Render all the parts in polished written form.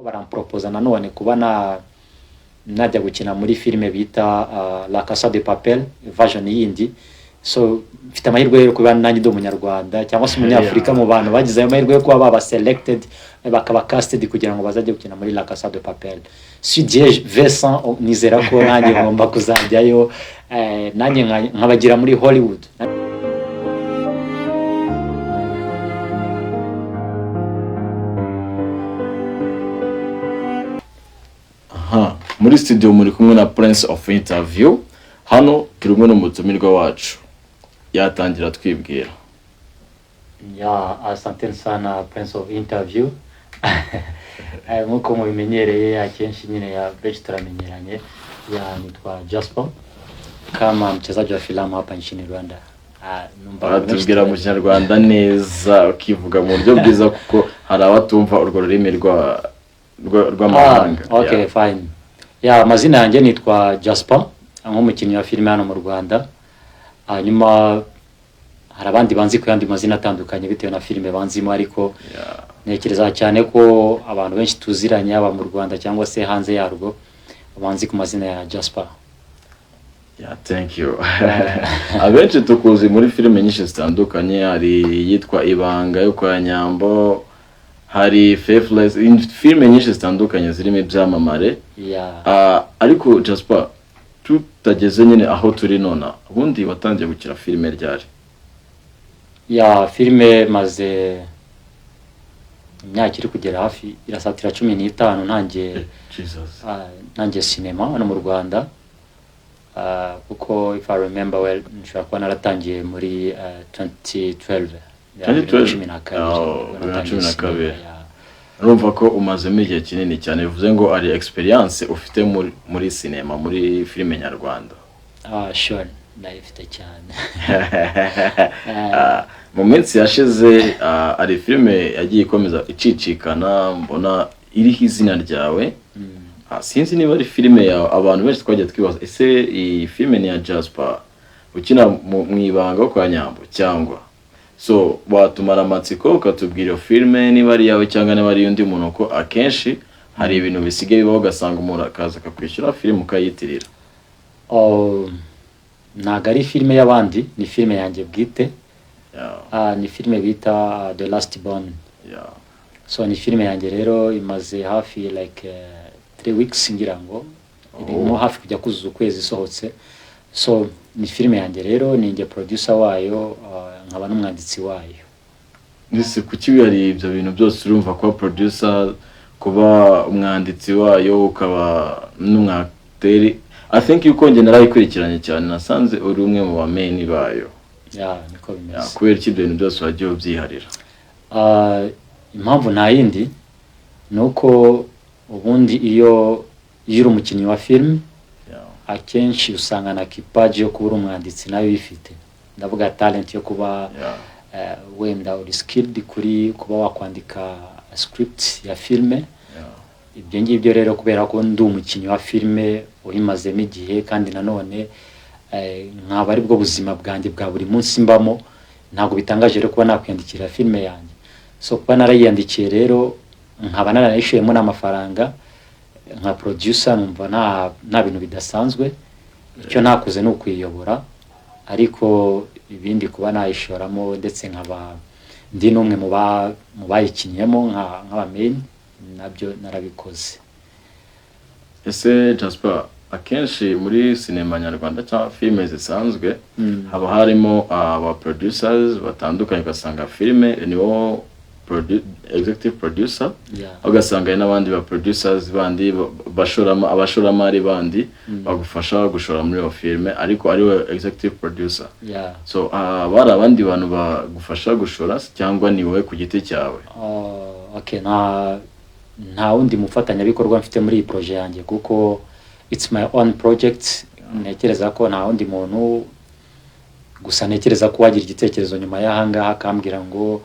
baramproposa nanone kuba najya gukina muri filime bita La Casa de Papel version yindi. So mfite amahirwe yo kuba nanjye ndi umunyarwanda cyangwa se umunyafrika mu bantu bagize amahirwe yo kuba baba selected bakaba casted kugira ngo bazajye gukina muri La Casa de Papel. Si Dieu Vincent nizera ko nanjye ngomba kuzajyayo nanjye nkabagira muri Hollywood. Muri studio muri kumwe na Prince of Interview. Hano turumwe n'umutumirwa wacu yatangira twibwira. Asante sana Prince of Interview. Nkuko mubimenyereye akenshi nyine ya benshi turamenyeranye. Nitwa Jasper kama mchezaji wa filamu hapa nchini Rwanda. Tubwira mu Kinyarwanda neza ukivuga mu buryo bwiza kuko hari abatumva urwo rurimi rw'amahanga. Okay, fine. Amazina yanjye nitwa Jasper, nk'umukinnyi wa filime hano mu Rwanda. Hanyuma hari abandi banzi ku yandi mazina atandukanye bitewe na filime banzimo, ariko nekereza cyane ko abantu benshi tuziranye aba mu Rwanda cyangwa se hanze yarwo banzi ku mazina ya Jasper. Thank you. Abenshi tukuzi muri filime nyinshi zitandukanye, hari yitwa Ibanga yo kwa Nyambo, hari Faithless, filime nyinshi zitandukanye zirimo ibyamamare. Ariko Jasper, tutageze nyine aho turi nona, ubundi watangiye gukina filime ryari? Filime maze imyaka iri kugera hafi irasatira 15 nanjye cinema hano mu Rwanda. Kuko if I remember well, nshobora kuba naratangiye muri 2012. 2012. Urumva ko umazemo igihe kinini cyane, bivuze ngo ari experience ufite muri cinema, muri filime nyarwanda. Sure, ndayifite cyane. Mu minsi yashize ari filime yagiye ikomeza icicikana, mbona iriho izina ryawe. Sinzi niba ari filime ya abantu benshi twagiye twibaza, ese iyi filime ni ya Jasper ukina mu Ibanga kwa Nyambo cyangwa? So watumara amatsiko ukatubwira iyo filime niba ari yawe cyangwa niba ari undi muntu, ko akenshi hari ibintu bisigaye bibaho ugasanga umuntu akaza akakwishyura filime ukayitirira. Ntago ari filime y'abandi, ni filime yanjye bwite. Ni filime bita The Last Born. So ni filime yanjye rero imaze hafi like 3 weeks ngira ngo, irimo hafi kujya kuzuza ukwezi isohotse. So ni filime yanjye rero, ni nge producer wayo, nkaba n'umwanditsi wayo. Nise kuki yari ibyo bintu byose urumva kuba producer, kuba umwanditsi wayo, ukaba n'umwateri? I think yuko nge narayikurikiranye cyane, nasanze uri umwe mu bameni bayo. Niko bimeze. Kubera iki ibyo bintu byose wagiye ubyiharira? Impamvu nta yindi nuko ubundi iyo uri umukinnyi wa film, akenshi usanga na kipaji yo kuba umwanditsi nayo yifite. Ndavuga talent yo kuba wenda uri skilled kuri kuba wakwandika script ya filme. Ibyo ngibyo rero kubera ko ndi umukinnyi wa filme uyimazemo igihe, kandi nanone nkaba ari bwo buzima bwanjye bwa buri munsi mbamo, ntabwo bitangaje rero kuba nakwiyandikira filme yanjye. So kuba narayiyandikiye rero nkaba naranayishuyemo n'amafaranga nka producer, numva nta bintu bidasanzwe. Icyo nakuze ni ukwiyobora, ariko ibindi kuba nayishoramo ndetse nkaba ndi n'umwe mu bayikinyemo nk'abameni, nabyo narabikoze. Ese Jasper, akenshi muri sinema nyarwanda cyangwa filime zisanzwe haba harimo aba producers batandukanye, ugasanga filime niwo executive producer, ugasanga n'abandi ba producers bandi abashoramari bandi bagufasha gushora muri iyo filime, ariko ari we executive producer. So bari abandi bantu bagufasha gushora cyangwa ni wowe ku giti cyawe? Okay, nta wundi mufatanyabikorwa mfite muri iyi project yanjye, kuko it's my own project. Nekereza ko nta wundi muntu, gusa nekereza ko wagira igitekerezo nyuma y'ahangaha akambwira ngo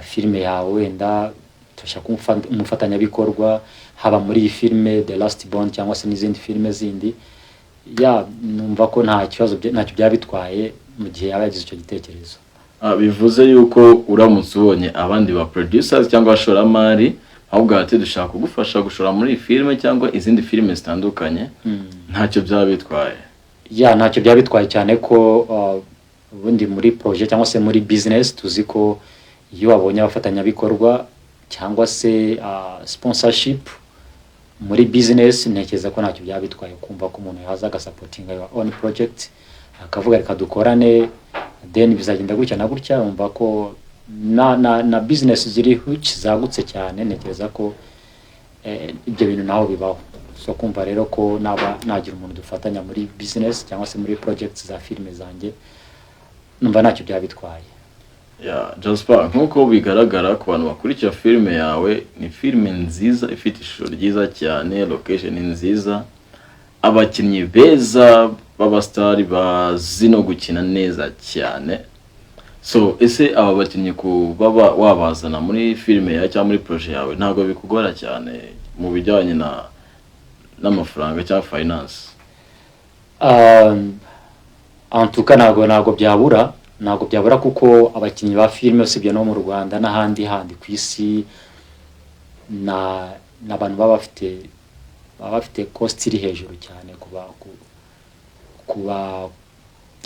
filime yawe wenda turashaka umufatanyabikorwa, haba muri iyi filime The Last Born cyangwa se n'izindi filime zindi, numva ko nta kibazo ntacyo byabitwaye mu gihe yaba yagize icyo gitekerezo. Bivuze yuko uramutse ubonye abandi ba producers cyangwa abashoramari ahubwo ati dushaka kugufasha gushora muri filime cyangwa izindi filime zitandukanye ntacyo byaba bitwaye. Ntacyo byaba bitwaye cyane ko ubundi muri projet cyangwa se muri business tuzi ko iyo wabonye abafatanyabikorwa cyangwa se sponsorship muri business, ntekereza ko ntacyo byaba bitwaye kumva ko umuntu yaza agasapotinga your own project akavuga reka dukorane, then bizagenda gutya na gutya. Umva ko na business ziri huge zagutse cyane, ntekereza ko ibyo bintu naho bibaho. So kumva rero ko nagira umuntu dufatanya muri business cyangwa se muri projects za filime zanjye, numva ntacyo byaba bitwaye. Jasper, nkuko bigaragara ku bantu bakurikira filime yawe, ni filime nziza ifite ishusho ryiza cyane, location nziza, abakinnyi beza b'abastari bazi no gukina neza cyane. So ese aba bakinnyi baba wabazana muri filime yawe cyangwa muri projet yawe ntabwo bikugora cyane mu bijyanye n'amafaranga cyangwa finance? En tout cas ntabwo byabura kuko abakinnyi ba filime usibye no mu Rwanda n'ahandi handi ku isi n'abantu baba bafite cost iri hejuru cyane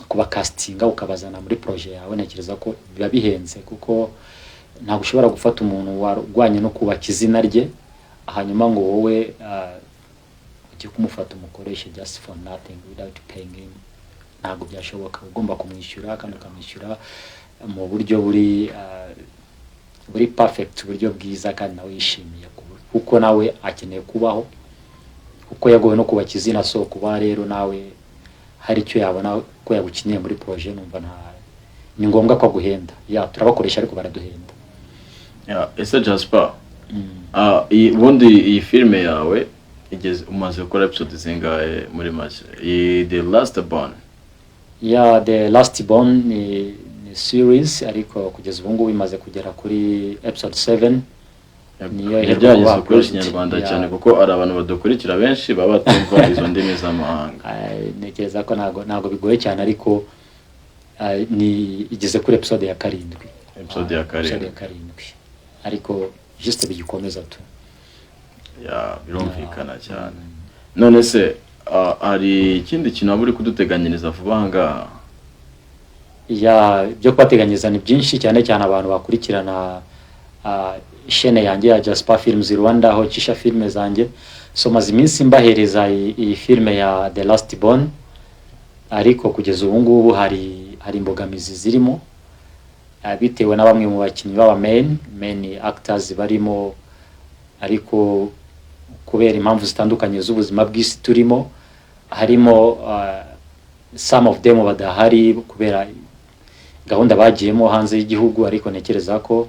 kuba castinga ukabazana muri projet yawe. Ntekereza ko biba bihenze kuko ntabwo ushobora gufata umuntu warwanye no kubaka izina rye hanyuma ngo wowe ujye kumufata umukoreshe just for nothing without paying him. Ntabwo byashoboka. Ugomba kumwishyura kandi ukamwishyura mu buryo buri perfect, uburyo bwiza kandi nawe yishimiye kuko nawe akeneye kubaho kuko yagowe no kubaka izina. So kuba rero nawe hari icyo yabona ko yagukiniye muri projet, numva ni ngombwa ko aguhenda. Turabakoresha ariko baraduhenda. Ese Jasper, ubundi iyi filime yawe umaze gukora episode zingahe muri make? The Last Born. The Last Born ni series ariko kugeza ubu ngubu imaze kugera kuri episode 7. Niyo iherwa gukoresha Ikinyarwanda cyane kuko ari abantu badukurikira benshi baba batumva izo ndimi z'amahanga. Ntekereza ko ntago bigoye cyane ariko ni igeze kuri episode ya 7. Episode ya 7 ariko juste bigikomeza tu. Birumvikana cyane. None se hari ikindi kintu aburi kuduteganyiriza vuba ngaha? Byo kwateganyiriza ni byinshi cyane abantu bakurikirana chaîne yanjye ya Jasper Films Rwanda aho cisha filme zanjye. So maze iminsi mbahereza iyi filme ya The Last Born, ariko kugeza ubu ngubu hari imbogamizi zirimo bitewe na bamwe mu bakinnyi baba main actors barimo, ariko kubera impamvu zitandukanye z'ubuzima bw'isi turimo harimo some of them badahari kubera gahunda bagiyemo hanze y'igihugu. Ariko ntekereza ko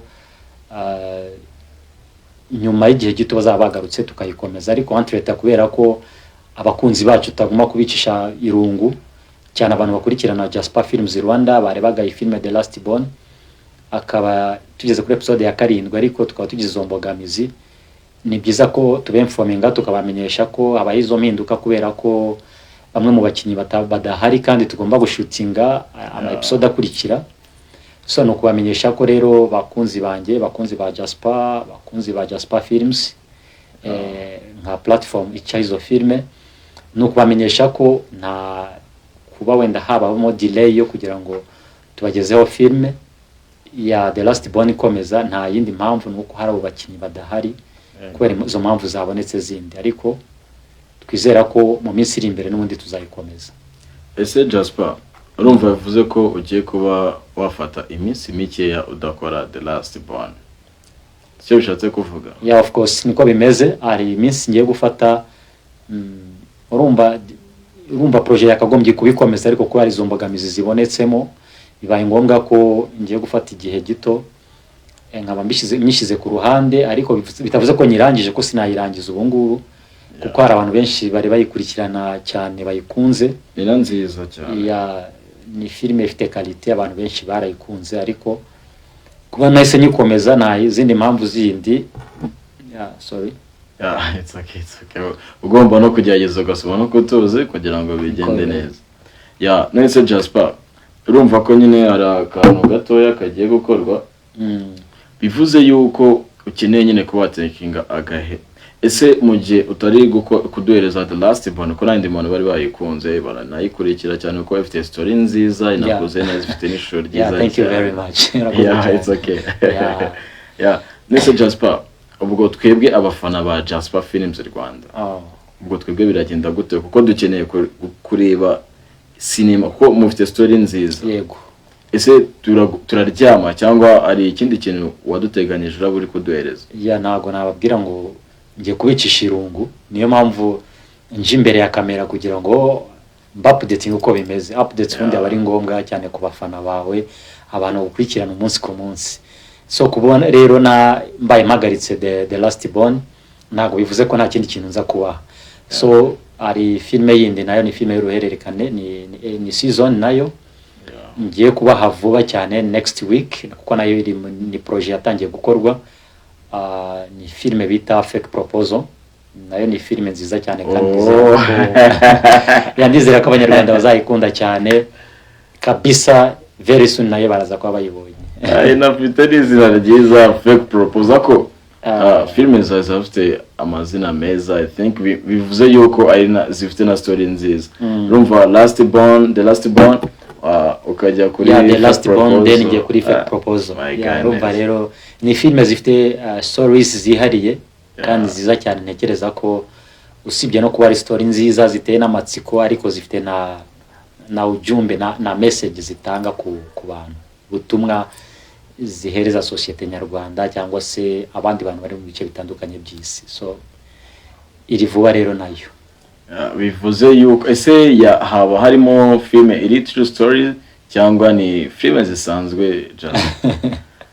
nyuma y'igihe gito bazaba bagarutse tukayikomeza. Ariko entreta kubera ko abakunzi bacu taguma kubicisha irungu cyane abantu bakurikirana Jasper Films Rwanda barebaga iyi filme The Last Born, akaba tugeze kuri episode ya 7 ariko tukaba tugize izo mbogamizi. Ni byiza ko tubemfominga tukabamenyesha ko habaye izo mpinduka kubera ko bamwe mu bakinnyi badahari kandi tugomba gushutinga ama episode akurikira. So no kubamenyesha ko rero bakunzi banjye, bakunzi ba Jasper, bakunzi ba Jasper Films nka platform ica izo filme, no kubamenyesha ko nta kuba wenda habamo delay yo kugira ngo tubagezeho filme ya The Last Born ikomeza. Nta yindi mpamvu nuko hari abakinnyi badahari kubera izo mpamvu zabonetse zindi, ariko twizera ko mu minsi iri imbere n'ubundi tuzayikomeza. Ese Jasper, urumva yavuze ko ugiye kuba wafata iminsi mikeya udakora The Last Born, cyo bishatse kuvuga? Of course niko bimeze. Ari iminsi ngiye gufata, urumva projet yakagombye kubikomeza ariko ko hari izo mbogamizi zibonetsemo bibaye ngombwa ko ngiye gufata igihe gito nkaba nyishyize ku ruhande. Ariko bitavuze ko nyirangije, ko sinayirangiza ubu ngubu kuko hari abantu benshi bari bayikurikirana cyane bayikunze. Ni nziza cyane. Ni filime ifite quality, abantu benshi barayikunze. Ariko kuba nahise nyikomeza nta izindi mpamvu zindi. Sorry. It's okay. Ugomba no kugerageza ugasoma no kutuzi kugira ngo bigende neza. Nese Jasper, urumva ko nyine hari akantu gatoya kagiye gukorwa. Bivuze yuko ukeneye nyine kuba watekinga agahe. Ese mu gihe utari kuduhereza The Last Born ko nandi muntu bari bayikunze baranayikurikira cyane kuko ifite story nziza inakuze neza ifite n'ishusho ryiza. Yeah, thank you very much. Yeah, it's okay. Yeah. Nese Jasper, ubwo twebwe abafana ba Jasper Films Rwanda. Ubwo twebwe biragenda gute kuko dukeneye kureba cinema ko mufite story nziza. Yego. Ese turaryama cyangwa ari ikindi kintu waduteganyije uraburi kuduhereza? Ya ntago nababwira ngo ngiye kubicisha irungu, niyo mpamvu nje imbere ya kamera kugira ngo updating uko bimeze. Updates ubundi aba ari ngombwa cyane ku bafana bawe, abantu gukurikirana umunsi ku munsi. So kubona rero na mbaye mpagaritse The Last Born ntago bivuze ko nta kindi kintu nza kubaha. So ari filme yindi nayo ni filme y'uruhererekane, ni season nayo ngiye kubaha vuba cyane next week kuko nayo ni projet yatangiye gukorwa. Ni filme bita Fake Proposal, nayo ni filme nziza cyane kandi yandizera ko abanyarwanda bazayikunda cyane kabisa. Very soon nayo baraza kwa bayibonye. Inafite n'izina ryiza Fake Proposal ko filme zafite amazina meza. I think bivuze yuko ari zifite na story nziza. Urumva The Last Born ukajya kuri The Last Born then ngiye kuri Fake Proposal. Urumva rero ni filme zifite stories zihariye kandi ziza cyane. Ntekereza ko usibye no kuba ari story nziza ziteye n'amatsiko ariko zifite na ujumbe na message zitanga ku bantu, butumwa zihereza societe nyarwanda cyangwa se abandi bantu bari mu bice bitandukanye by'isi. So iri vuba rero nayo. Bivuze yuko ese haba harimo filme iri true story cyangwa ni filme zisanzwe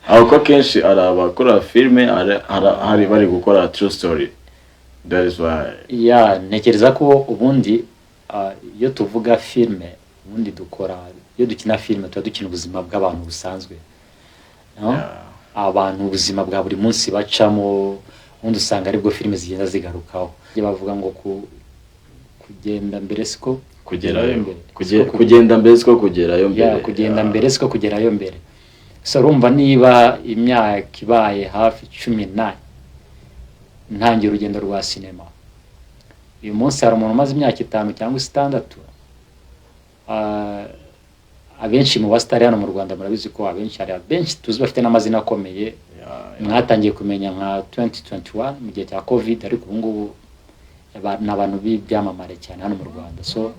aho ko kenshi arabakora filme hari bari gukora true story. That is why ntekereza ko ubundi iyo tuvuga filme ubundi iyo dukina filme tuba dukina ubuzima bw'abantu busanzwe, abantu ubuzima bwa buri munsi bacamo, ubundi usanga aribwo filme zigenda zigarukaho. Bavuga ngo kugenda mbere siko kugerayo mbere, kugenda mbere siko kugerayo mbere, kugenda mbere siko kugerayo mbere. So urumva niba imyaka ibaye hafi 18 ntangiye urugendo rwa sinema, uyu munsi hari umuntu umaze imyaka 5 cyangwa 6. Abenshi mu bastari hano mu Rwanda murabizi ko abenshi tuzi bafite n'amazina akomeye. Mwatangiye kumenya nka 2021 mu gihe cya Covid, ariko ubu ngubu n'abantu b'ibyamamare cyane hano mu Rwanda. So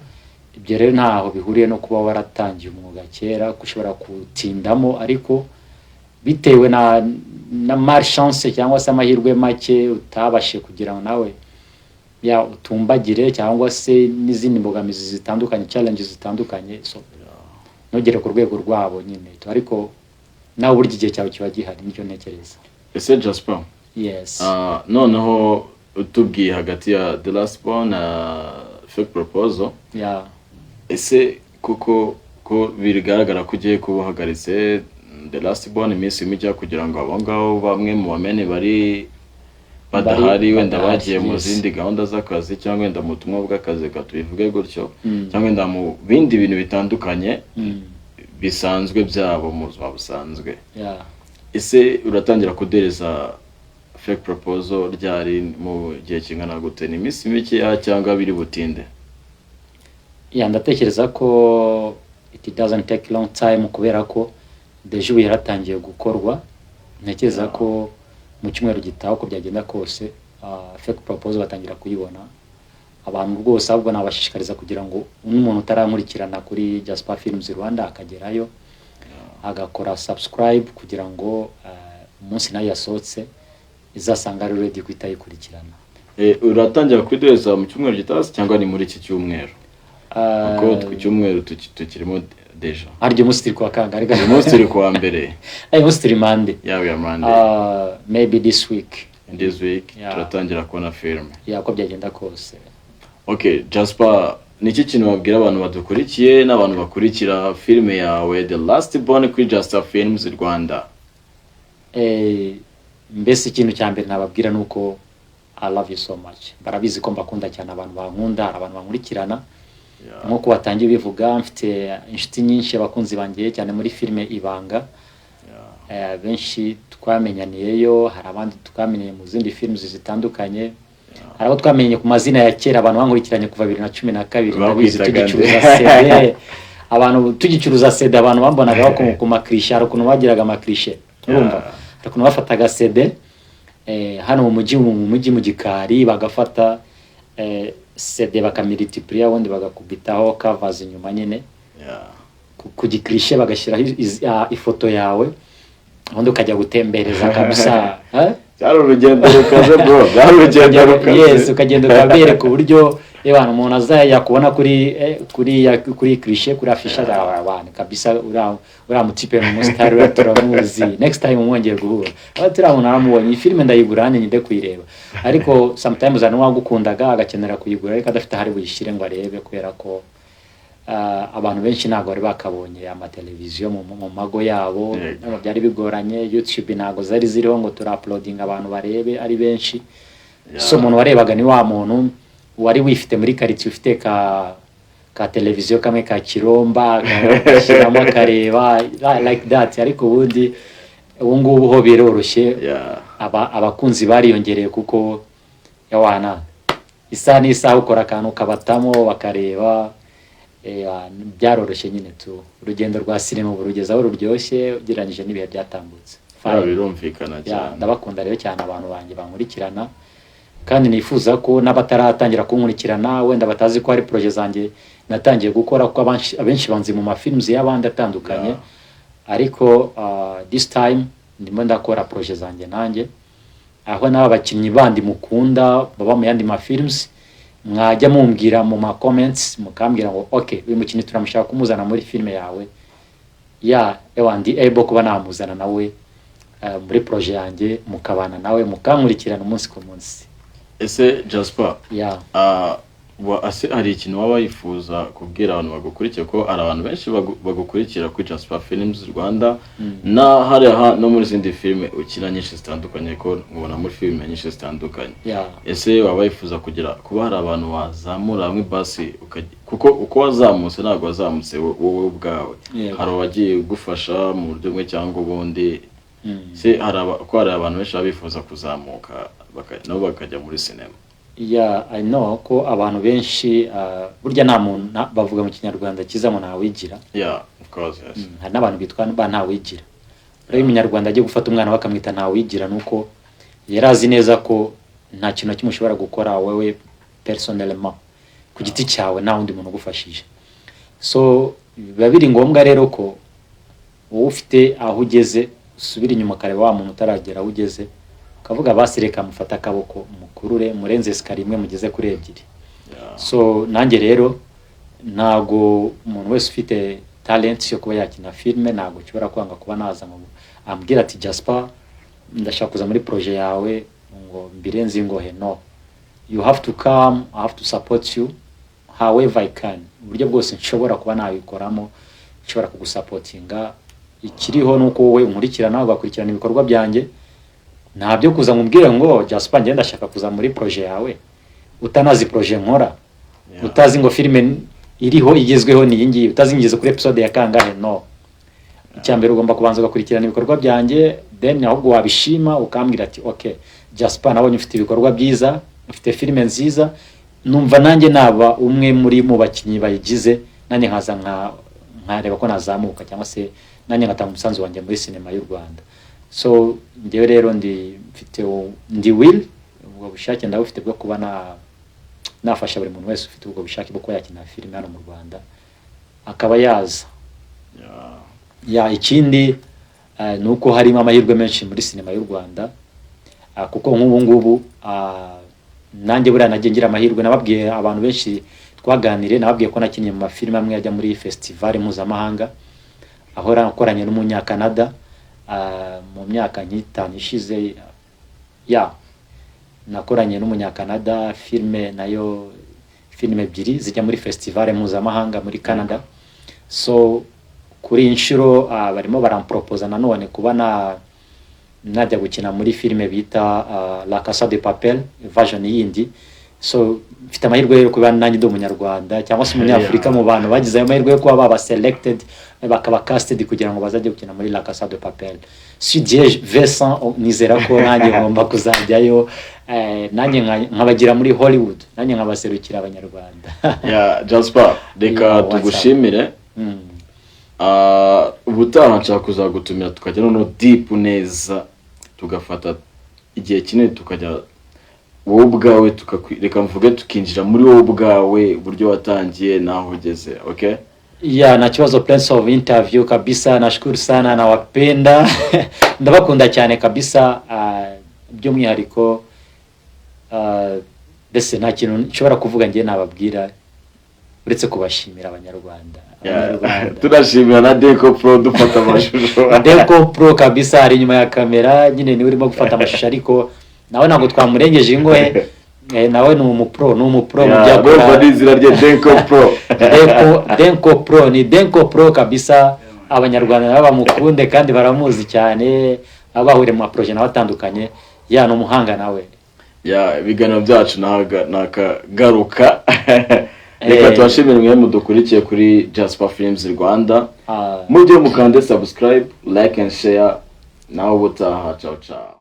ibyo rero ntaho bihuriye no kuba waratangiye umwuga kera, kushobora kutindamo ariko bitewe na malchance cyangwa se amahirwe make utabashe kugira ngo nawe utumbagire cyangwa se n'izindi mbogamizi zitandukanye, challenges zitandukanye. So nogere ku rwego rwabo nyine ariko nawe burya igihe cyawe kiba gihari, nicyo ntekereza. Ese Jasper, yes, noneho utubwiye hagati ya The Last Born na Fake Proposal. Ese kuko ko bigaragara ko ugiye kubuhagaritse The Last Born iminsi mike kugira ngo abo ngabo bamwe mu bamene bari badahari wenda bagiye mu zindi gahunda z'akazi cyangwa wenda mu butumwa bw'akazi tubivuge gutyo, cyangwa wenda mu bindi bintu bitandukanye bisanzwe byabo mu buzima busanzwe. Ese uratangira kudereza Fake Proposal ryari mu gihe kingana gute? Ni iminsi mike cyangwa biri butinde? Ndatekereza ko it doesn't take long time kubera ko deja ubu yaratangiye gukorwa. Ntekereza ko mu cyumweru gitaho ko byagenda kose Fake Proposal batangira kuyibona. Abantu rwose ahubwo nabashishikariza kugira ngo umuntu utarankurikirana kuri Jasper Films Rwanda akagerayo agakora subscribe kugira ngo umunsi nayo yasohotse izasanga ari ready kwita yikurikirana. Uratangira kwidoza mu cyumweru gitaho cyangwa ni muri iki cyumweru? Ko tw'icyumweru tukirimo deja. Aryo umunsi kwa kangahe? Umunsi kwa mbere. Umunsi Monday. Yeah, Monday. Maybe this week. In this week turatangira kubona film. Ko byagenda kose. Okay, Jasper, niki kintu wabwira abantu badukurikiye n'abantu bakurikira filme yawe The Last Born kuri Jasper Films Rwanda? Mbese ikintu cya mbere nababwira nuko I love you so much. Barabizi ko mbakunda cyane, abantu bankunda, abantu bankurikirana. Nkuko batangiye bivuga mfite inshuti nyinshi abakunzi bangiye cyane muri filme Ibanga. benshi twamenyaniyeyo, hari abandi twamenyeye mu zindi films zitandukanye, hari abo twamenye ku mazina ya kera, abantu bankurikiranye kuva 2012 ndabizi tugicuruza CD, abantu tugicuruza CD, abantu bambonaga ku maklishe, hari ukuntu bagiraga amaklishe, urumva hari ukuntu bafataga CD hano mu mujyi mu gikari, bagafata CD bakamultiplier, ubundi bagakubitaho covers inyuma nyine ku giklishe, bagashyiraho ifoto yawe, ubundi ukajya gutembereza kabisa. Cyari urugendo rukaze bro, byari urugendo rukaze. Yes, ukagenda ukabere ku buryo abantu umuntu azajya kubona kuri cliche, kuri afisha abantu kabisa, ura mutipe mu star turamuzi, next time umwongeye guhura turabona aramubonye iyi film ndayiguranye nyinde kuyireba, ariko sometimes abantu wagukundaga agakenera kuyigura ariko adafite hari buyishire ngo arebe, kubera ko abantu benshi ntago bari bakabonye amateleviziyo mu mago yabo, byari bigoranye, YouTube ntago zari ziriho ngo turaploading abantu barebe ari benshi. So umuntu warebaga ni wa muntu wari wifite muri quartier, ufite ka televiziyo kamwe ka kiromba gashyiramo akareba like that, ariko ubundi ubungubu ho biroroshye. Abakunzi bariyongereye kuko yawana isa n'isa ukora akantu kabatamo bakareba, byaroroshye nyine tu urugendo rwa sinema burugezaho ruryoshye ugereranyije n'ibihe byatambutse. Birumvikana cyane, ndabakunda rero cyane abantu banjye bankurikirana, kandi nifuza ko n'abataratangira kunkurikirana wenda batazi ko hari projet zanjye natangiye gukora, ko abenshi banzi mu mafilms y'abandi atandukanye, ariko this time ndimo ndakora projet zanjye nanjye, aho n'abakinnyi bandi mukunda baba mu yandi mafilms mwajya mumbwira mu ma comments mukambwira ngo okay uyu mukinnyi turamushaka kumuzana muri filme yawe, ewandi able kuba namuzana nawe muri projet yanjye, mukabana nawe mukankurikirana umunsi ku munsi. Ese Jasper, hari ikintu waba yifuza kubwira abantu bagukurikiye, ko ari abantu benshi bagukurikira kuri Jasper Films Rwanda, na hari no muri zindi filme ukina nyinshi zitandukanye, ko ngubona muri filme nyinshi zitandukanye. Ese waba yifuza kuba hari abantu wazamura bamwe basi, kuko uko wazamutse ntabwo wazamutse wowe ubwawe, hari abagiye gufasha mu buryo bumwe cyangwa ubundi, se hari abantu benshi bifuza kuzamuka nabo bakajya muri sinema? I know ko abantu benshi burya nta muntu bavuga mu kinyarwanda kiza ngo ntawigira. Of course, yes. Hari n'abantu bitwa ntawigira. Rero umunyarwanda agiye gufata umwana bakamwita ntawigira, nuko yarazi neza ko nta kintu na kimwe ushobora gukora wewe personnellement ku giti cyawe nta wundi muntu ugufashije. So biba biri ngombwa rero ko wowe ufite aho ugeze usubira inyuma kareba wa muntu utaragera aho ugeze, kavuga basireka mufata akaboko mukurure murenze sikari imwe mugeze kuri ebyiri. So nanjye rero ntago umuntu wese ufite talent yo kuba yakina filme ntago ushobora kwanga kuba naza ngo ambwira ati Jasper ndashaka kuza muri projet yawe ngo mbirenze ingohe. No, you have to come, I have to support you however I can, uburyo bwose nshobora kuba nabikoramo, nshobora kugusupportinga. Ikiriho nuko wowe unkurikirana ugakurikirana ibikorwa byanjye, ntabyo kuza ngubwire ngo Jasper ngenda ndashaka kuza muri projet yawe utanazi projet nkora, utazi ngo filme iriho igezweho ni yingiye, utazi ngeze kuri episode ya kangahe. No, icyambere ugomba kubanza ugakurikirana ibikorwa byanjye, then ahubwo wabishima ukambwira ati okay Jasper nabonye ufite ibikorwa byiza, ufite filme nziza, numva nanjye naba umwe muri mu bakinnyi bayigize, nanjye nkaza nkareba ko nazamuka cyangwa se nanjye ngatanga umusanzu wanjye muri sinema y'u Rwanda. So ndewe rero ndi will ubwo bushake ndabufite bwo kuba nafasha buri muntu wese ufite ubwo bushake bwo yakina filime hano mu Rwanda akaba yaza. Ikindi nuko harimo amahirwe menshi muri sinema y'u Rwanda, kuko nk'ubu ngubu nanjye buriya nagiye ngira amahirwe. Nababwiye abantu benshi twaganire, nababwiye ko nakinnye mu mafilime amwe ajya muri festival mpuzamahanga, aho nakoranye n'umunyakanada mu myaka nk'itanu ishize. Nakoranye n'umunyakanada filme nayo, filme ebyiri zijya muri festival mpuzamahanga muri Canada. So kuri inshuro barimo baramproposa nanone kuba najya gukina muri filme bita La Casa de Papel version yindi. so mfite amahirwe yo kuba nanjye ndi umunyarwanda cyangwa se umunyafrika mu bantu bagize amahirwe yo kuba baba selected bakaba casted kugira ngo bazajye gukina muri La Casa de Papel. Si Dieu Vincent nizera ko nanjye ngomba kuzajyayo nanjye nkabagira muri Hollywood, nanjye nkabaserukira abanyarwanda. Jasper, reka tugushimire. Ubutaha nshaka kuzagutumira tukajya no deep neza, tugafata igihe kinini tukajya wowe ubwawe reka mvuge tukinjira muri wowe ubwawe uburyo watangiye naho ugeze. Okay, na kibazo plans of interview kabisa. Nashukuru sana, nawapenda ndabakunda cyane kabisa, by'umwihariko mbese nta kintu nshobora kuvuga ngiye nababwira uretse kubashimira abanyarwanda. Turashimira na Denko Pro dufata amashusho. Denko Pro kabisa ari inyuma ya kamera nyine niwe urimo gufata amashusho, ariko nawe ntabwo twamurengeje ingohe. Nawe ni umupro mu byakora n'izina rye Denko Pro. Denko Pro ni Denko Pro kabisa. Abanyarwanda nabo bamukunde kandi baramuzi cyane, abahuriye mu project n'abatandukanye. No umuhanga nawe. Ibiganiro byacu nakagaruka. Reka tubashimire mwe mudukurikiye kuri Jasper Films Rwanda. Mujye mukande subscribe, like and share. Nawe ubutaha, ciao ciao.